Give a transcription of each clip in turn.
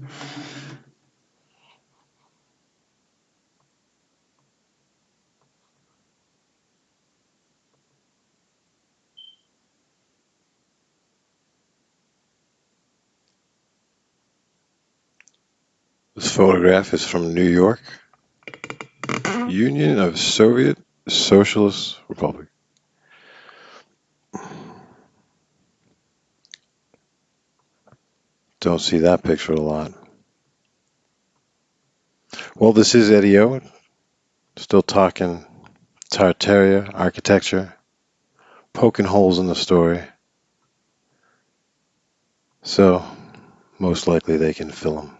This photograph is from New York, Union of Soviet Socialist Republic. Don't see that picture a lot. Well, this is Eddie O, still talking Tartaria architecture, poking holes in the story. So, most likely they can fill them.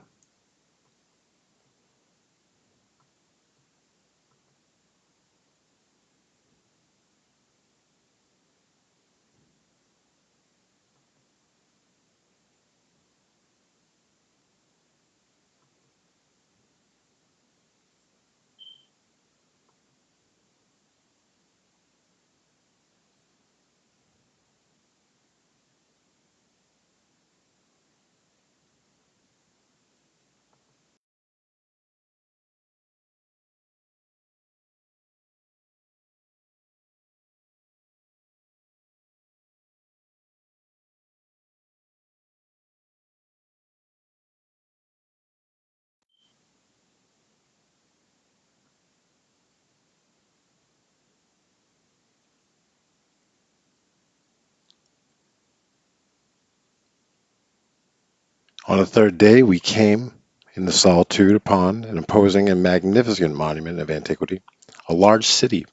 On the third day, we came in the solitude upon an imposing and magnificent monument of antiquity, a large city,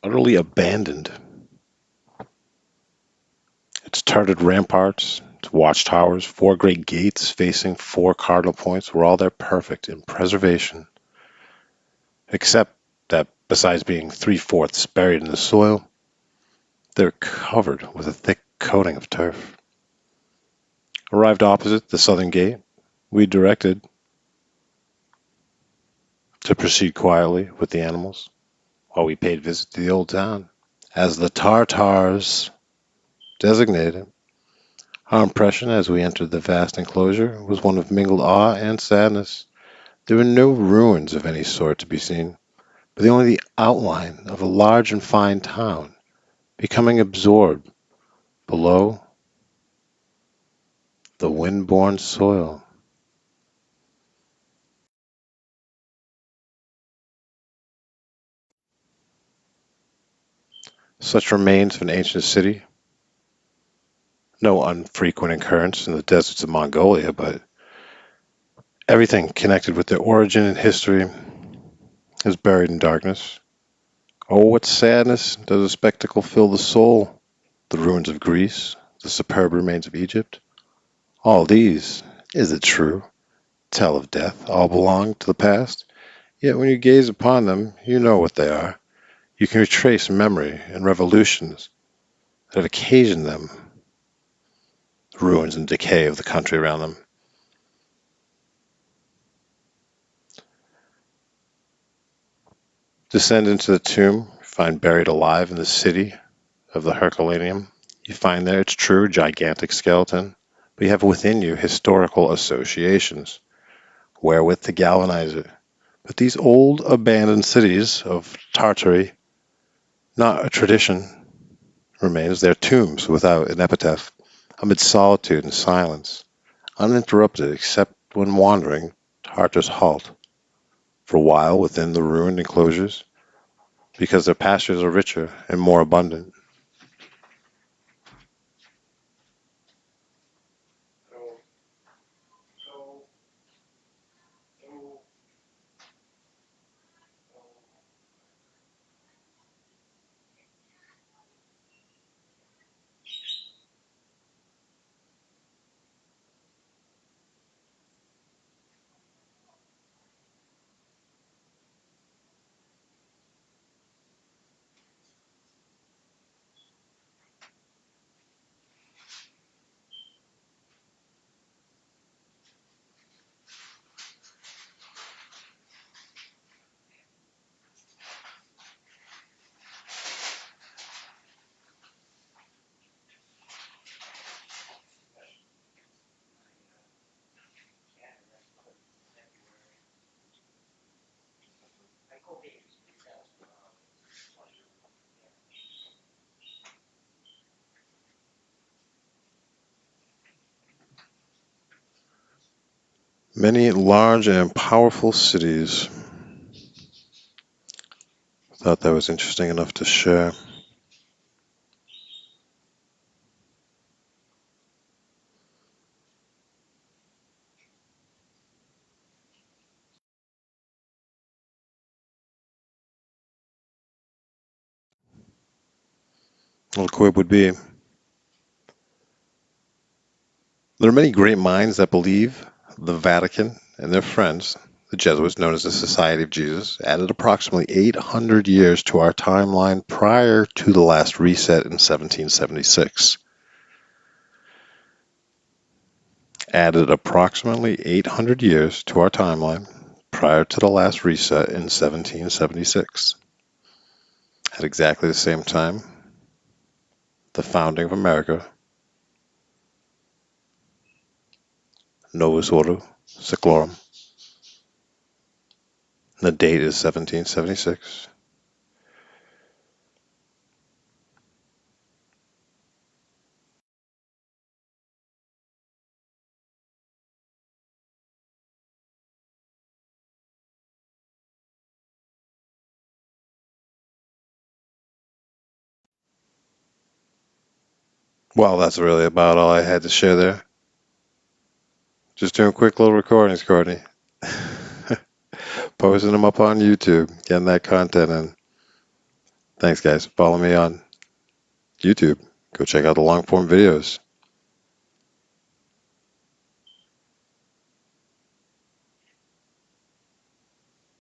utterly abandoned. Its turreted ramparts, its watchtowers, four great gates facing four cardinal points were all there perfect in preservation, except that besides being three-fourths buried in the soil, they're covered with a thick coating of turf. Arrived opposite the southern gate, we directed to proceed quietly with the animals while we paid visit to the old town, as the Tartars designated. Our impression as we entered the vast enclosure was one of mingled awe and sadness. There were no ruins of any sort to be seen, but only the outline of a large and fine town, becoming absorbed below the wind-borne soil. Such remains of an ancient city, no unfrequent occurrence in the deserts of Mongolia, but everything connected with their origin and history is buried in darkness. Oh, what sadness does a spectacle fill the soul! The ruins of Greece, the superb remains of Egypt, all these, is it true, tell of death, all belong to the past. Yet when you gaze upon them, you know what they are. You can retrace memory and revolutions that have occasioned them, the ruins and decay of the country around them. Descend into the tomb, find buried alive in the city of the Herculaneum. You find there its true gigantic skeleton, but you have within you historical associations wherewith to galvanize it. But these old abandoned cities of Tartary, not a tradition remains, they're tombs without an epitaph, amid solitude and silence, uninterrupted except when wandering, Tartars halt for a while within the ruined enclosures, because their pastures are richer and more abundant. Many large and powerful cities. Thought that was interesting enough to share. A little quib would be, there are many great minds that believe the Vatican and their friends, the Jesuits, known as the Society of Jesus, added approximately 800 years to our timeline prior to the last reset in 1776. Added approximately 800 years to our timeline prior to the last reset in 1776. At exactly the same time, the founding of America, Novus Ordo Seclorum. The date is 1776. Well, that's really about all I had to share there. Just doing quick little recordings, Courtney. Posting them up on YouTube, getting that content in. Thanks, guys. Follow me on YouTube. Go check out the long form videos.